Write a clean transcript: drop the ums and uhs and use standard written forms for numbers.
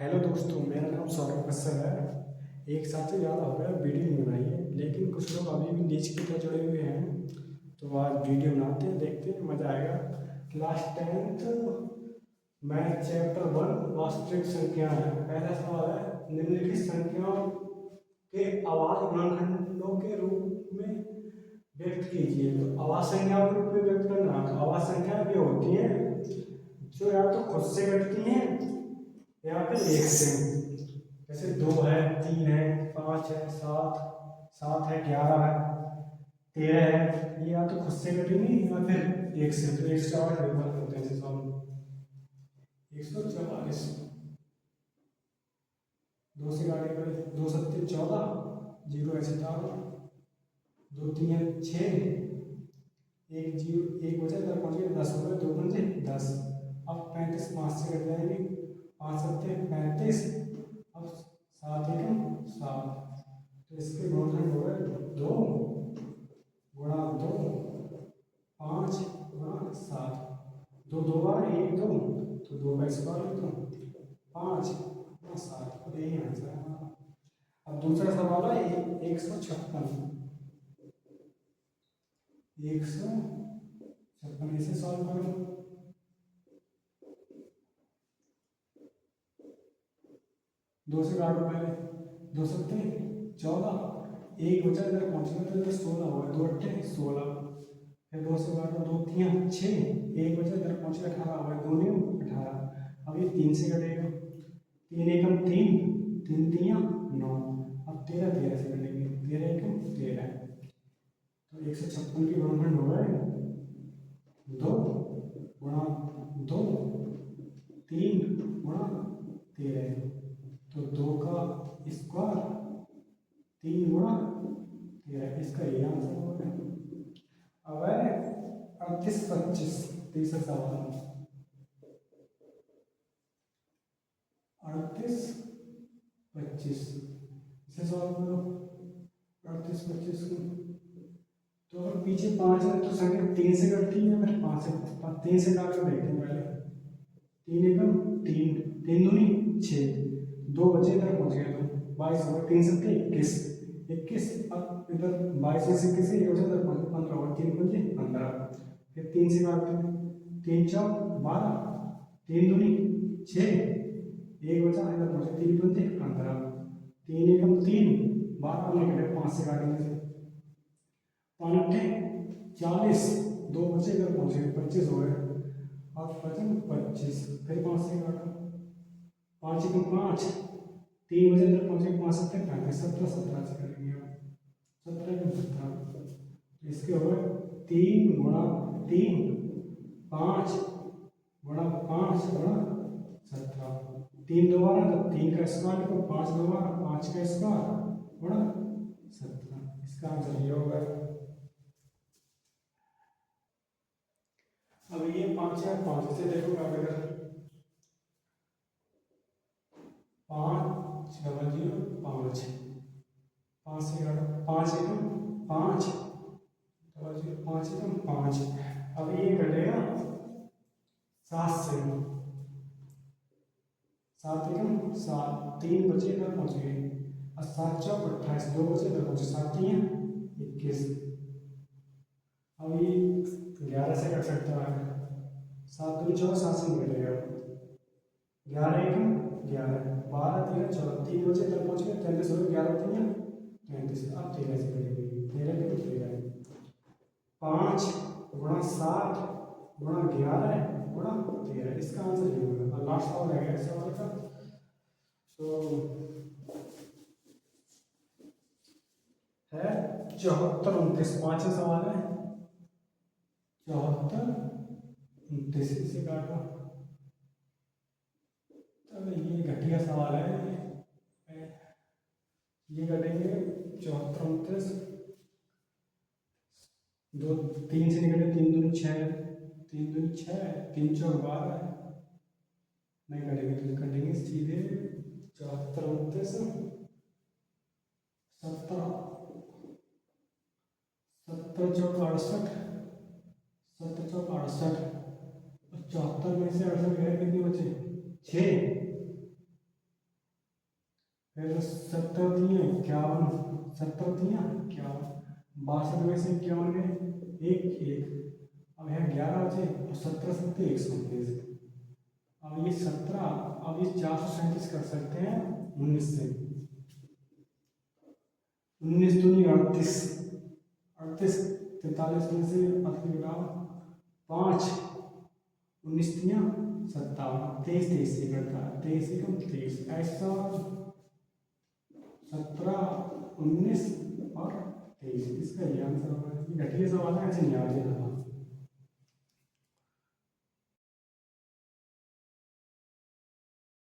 Hello दोस्तों, मेरा नाम सौरभ कश्यप है। एक साल से ज़्यादा हो गया वीडियो नहीं बनाई है, लेकिन कुछ लोग अभी भी नीच की तरह जुड़े हुए हैं। तो आज वीडियो बनाते हैं, देखते हैं, मज़ा आएगा। क्लास 10th मैथ चैप्टर 1 वास्तविक संख्या है। पहला सवाल है, निम्नलिखित संख्याओं के आवाज गुणनखंडों के रूप में व्यक्त कीजिए। तो आवाज संख्याओं के रूप में व्यक्त करना, तो आवाज संख्या भी होती है जो या तो खुद से घटती हैं या फिर एक से। जैसे 2 है, 3 है, 5 है, 7 है, 11 है, 13 है। ये या तो खुद से घटेंगी या फिर एक से। तो 108 व्यवहार करते हैं। जैसे सॉल्व 144, 2 से काटे गए 2 सत्ते 14, 0 ऐसे 4, 2 3 6, 1 0 1 बचा, इधर पहुंच गए 10 हो गए, 2 पंजे 10। अब 35 5 से कट जाएंगे, 5 सत्ते 35, अब 7 एकम 7। तो इसके गुणनखंड हो गए 2 गुणा 2 5 गुणा 7। 2 2 बार 1 2, तो 2 का स्क्वायर लिख दो, 5 गुणा 7। अब यही आंसर है हमारा। अब दूसरा सवाल है 156। 156 इसे सॉल्व करो। 2 से काटो पहले, 2 सत्ते 14, 1 बचा, इधर पहुंचेगा तो इधर 16 होगा, 2 अट्ठे 16। फिर 2 से काटो, 2 3 6, 1 बचा, इधर पहुंचेगा 18 होगा, 2 9 18। अब ये 3 से कटेगा, 3 एकम 3, 3 3 9। अब 13 13 से कटेंगे, 13 एकम 13। तो 156 की गुणनखंड हो गए 2 गुणा 2 3 गुणा 13। तो 2 का स्क्वायर 3 गुणा 13, इसका ये आंसर हो गया। अब है 38 25, तीसरा सवाल 38 25, इसे सॉल्व करो। 38 25 को तो अगर पीछे 5 है तो संख्या 3 से कटती है, फिर 5 से 3 से काट कर देखते हैं पहले। 3 एकम 3, 3 दूनी 6, 2 बचे, इधर पहुंच गए तो 22 होगा, 3 सत्ते 21 21। अब इधर 22 से 21 एक बचा, इधर 15 होगा, 3 पंजे 15। फिर 3 से काटते हैं, 3 4 12, 3 दूनी 6, 1 बचा, इधर पहुंचे 3 पंजे 15, 3 एकम 3 12 निकले, 5 से काटेंगे, 5 40, 2 बचे, इधर पहुंचे 25 हो गए। अब बचे 25, फिर 5 से काटो, 5 एकम 5, 3 बजे इधर पहुंचे, 5 सत्ते 35, 17 17 से करेंगे। 17 एकम 17, इसके हो गए 3 गुणा 3 5 गुणा 5 गुणा 17। 3 दोबारा तो 3 का स्क्वायर, तो 5 दोबारा 5 का स्क्वायर गुणा 17। इसका आंसर ये होगा। अब ये 5 है, 5 से देखो क्या करेगा, 5 डबल 0 5, 5 से काटो, 5 एकम 5 डबल 0 5 एकम 5। अब ये कटेगा 7 से, 7 एकम 7, 3 बचे, इधर पहुंच गए, और 7 चौक 28, 2 बचे, इधर पहुंचे, 7 3 21। अब ये 11 से कट सकता है, 7 दूनी 14, 7 से निकलेगा, 11 एकम 11, 12 13 14, 3 बचे, इधर पहुंच गए, 33 हो गए, 11 3 33। अब 13 से करेंगे, 13 देखो 13 5 गुणा 7 गुणा 11 गुणा 13, इसका आंसर ये होगा। और लास्ट सवाल है इस सवाल का, तो है 74 29, 5वां सवाल है 74 29, इसे काटो। चलो ये घटिया सवाल है, ये कटेंगे 74 29, 2 3 से निकले, 3 दूनी 6, 3 दूनी 6, 3 चौक 12, नहीं कटेंगे तो कटेंगे सीधे 74 29 17, 17 चौक 68, 17 चौक 68, 74 में से 68 गए, कितने बचे 6, फिर 70 दिए 51, 70 दिया 51, 62 में से 51 गए, एक एक, अब है 11 बचे और 17 सकते 129। अब ये 17, अब ये 437 कर सकते हैं 19 से, 19 दूनी 38, 38, 43 में से पतली बताओ 5, 19 दिया 57, 23 23 से करता है, 23 एकम 23, ऐसा 17, 19 और 23, इसका ये आंसर होगा। ये घटिया सवाल है, ऐसे नहीं आ रहा।